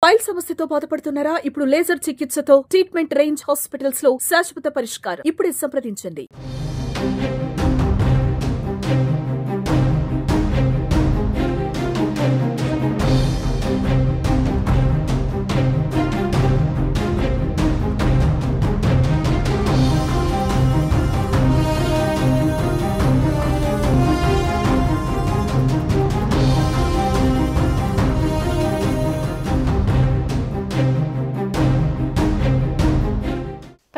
Pile సమస్యతో బాధపడుతున్నారా? ఇప్పుడు లేజర్ చికిత్సతో ట్రీట్మెంట్ రేంజ్ హాస్పిటల్స్ లో శాశ్వత పరిష్కారం. ఇప్పుడే సంప్రదించండి.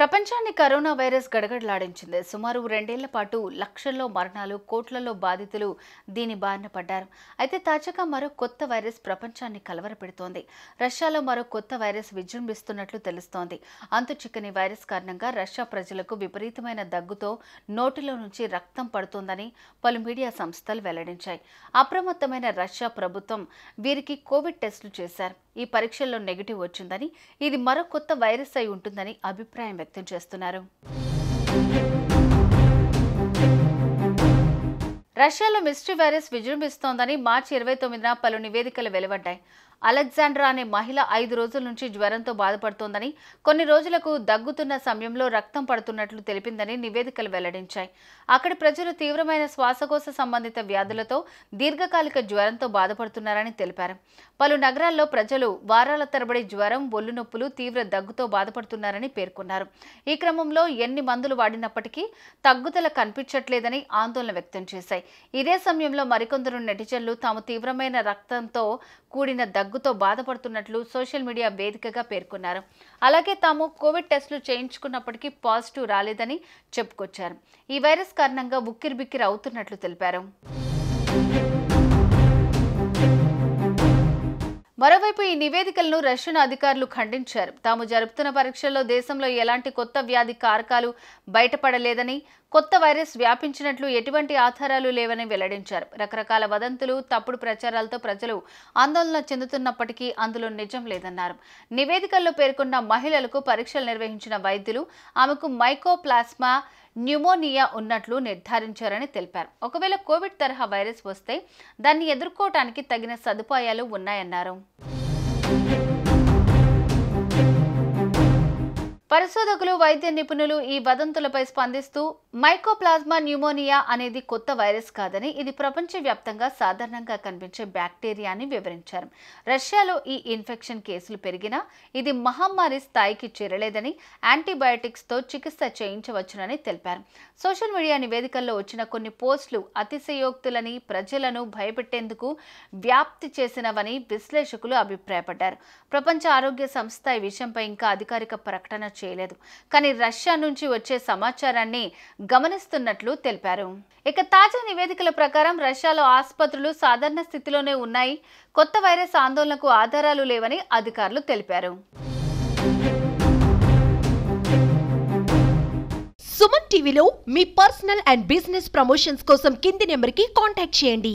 ప్రపంచాన్ని కరోనా వైరస్ గడగడలాడించింది. సుమారు 2 ఏళ్ల పాటు లక్షల్లో మరణాలు, కోట్లలో బాధితులు దీని బారిన పడ్డారు. అయితే తాజాగా మరో కొత్త వైరస్ ప్రపంచాన్ని కలవరపెడుతోంది. రష్యాలో మరో కొత్త వైరస్ విజృంభిస్తున్నట్లు తెలుస్తోంది. అంతుచిక్కని వైరస్ కారణంగా రష్యా ప్రజలకు విపరీతమైన దగ్గుతో నోటిలో నుంచి రక్తం పడుతోందని పలు మీడియా సంస్థలు వెల్లడించాయి. అప్రమత్తమైన రష్యా ప్రభుత్వం వీరికి కోవిడ్ టెస్టులు చేశారు. ఈ పరీక్షల్లో నెగిటివ్ వచ్చిందని, ఇది మరో కొత్త వైరస్ అయి ఉంటుందని అభిప్రాయం వ్యక్తం చేస్తున్నారు. రష్యాలో మిస్టరీ వైరస్ విజృంభిస్తోందని మార్చి 29న పలు నివేదికలు వెలువడ్డాయి. అలెగ్జాండ్రా అనే మహిళ 5 రోజుల నుంచి జ్వరంతో బాధపడుతోందని, కొన్ని రోజులకు దగ్గుతున్న సమయంలో రక్తం పడుతున్నట్లు తెలిపిందని నివేదికలు వెల్లడించాయి. అక్కడి ప్రజలు తీవ్రమైన శ్వాసకోశ సంబంధిత వ్యాధులతో దీర్ఘకాలిక జ్వరంతో బాధపడుతున్నారని తెలిపారు. పలు నగరాల్లో ప్రజలు వారాల తరబడి జ్వరం, ఒళ్ళు నొప్పులు, తీవ్ర దగ్గుతో బాధపడుతున్నారని పేర్కొన్నారు. ఈ క్రమంలో ఎన్ని మందులు వాడినప్పటికీ తగ్గుదల కనిపించట్లేదని ఆందోళన వ్యక్తం చేశాయి. ఇదే సమయంలో మరికొందరు నెటిజన్లు తాము తీవ్రమైన రక్తంతో కూడిన దగ్గుతో బాధపడుతున్నట్లు సోషల్ మీడియా వేదికగా పేర్కొన్నారు. అలాగే తాము కోవిడ్ టెస్టులు చేయించుకున్నప్పటికీ పాజిటివ్ రాలేదని చెప్పుకొచ్చారు. ఈ వైరస్ కారణంగా ఉక్కిరిబిక్కిరి అవుతున్నట్లు తెలిపారు. మరోవైపు ఈ నివేదికలను రష్యన్ అధికారులు ఖండించారు. తాము జరుపుతున్న పరీక్షల్లో దేశంలో ఎలాంటి కొత్త వ్యాధి కారకాలు బయటపడలేదని, కొత్త వైరస్ వ్యాపించినట్లు ఎటువంటి ఆధారాలు లేవని వెల్లడించారు. రకరకాల వదంతులు, తప్పుడు ప్రచారాలతో ప్రజలు ఆందోళన చెందుతున్నప్పటికీ అందులో నిజం లేదన్నారు. నివేదికల్లో పేర్కొన్న మహిళలకు పరీక్షలు నిర్వహించిన వైద్యులు ఆమెకు మైకోప్లాస్మా న్యూమోనియా ఉన్నట్లు నిర్ధారించారని తెలిపారు. ఒకవేళ కోవిడ్ తరహా వైరస్ వస్తే దాన్ని ఎదుర్కోవటానికి తగిన సదుపాయాలు ఉన్నాయన్నారు. పరిశోధకులు, వైద్య నిపుణులు ఈ వదంతులపై స్పందిస్తూ మైకోప్లాస్మా న్యూమోనియా అనేది కొత్త వైరస్ కాదని, ఇది ప్రపంచవ్యాప్తంగా సాధారణంగా కనిపించే బ్యాక్టీరియా అని వివరించారు. రష్యాలో ఈ ఇన్ఫెక్షన్ కేసులు పెరిగినా ఇది మహమ్మారి స్థాయికి చేరలేదని, యాంటీబయాటిక్స్తో చికిత్స చేయించవచ్చునని తెలిపారు. సోషల్ మీడియా నివేదికల్లో వచ్చిన కొన్ని పోస్టులు అతిశయోక్తులని, ప్రజలను భయపెట్టేందుకు వ్యాప్తి చేసినవని విశ్లేషకులు అభిప్రాయపడ్డారు. ప్రపంచ ఆరోగ్య సంస్థ ఈ విషయంపై ఇంకా అధికారిక ప్రకటన చేయలేదు. కానీ రష్యా నుంచి వచ్చే సమాచారాన్ని గమనిస్తున్నట్లు తెలిపారు. ఇక తాజా నివేదికల ప్రకారం రష్యాలో ఆసుపత్రులు సాధారణ స్థితిలోనే ఉన్నాయి. కొత్త వైరస్ ఆందోళనకు ఆధారాలు లేవని అధికారులు తెలిపారు. సుమన్ టీవీలో మీ పర్సనల్ అండ్ బిజినెస్ ప్రమోషన్స్ కోసం కింది నెంబర్కి కాంటాక్ట్ చేయండి.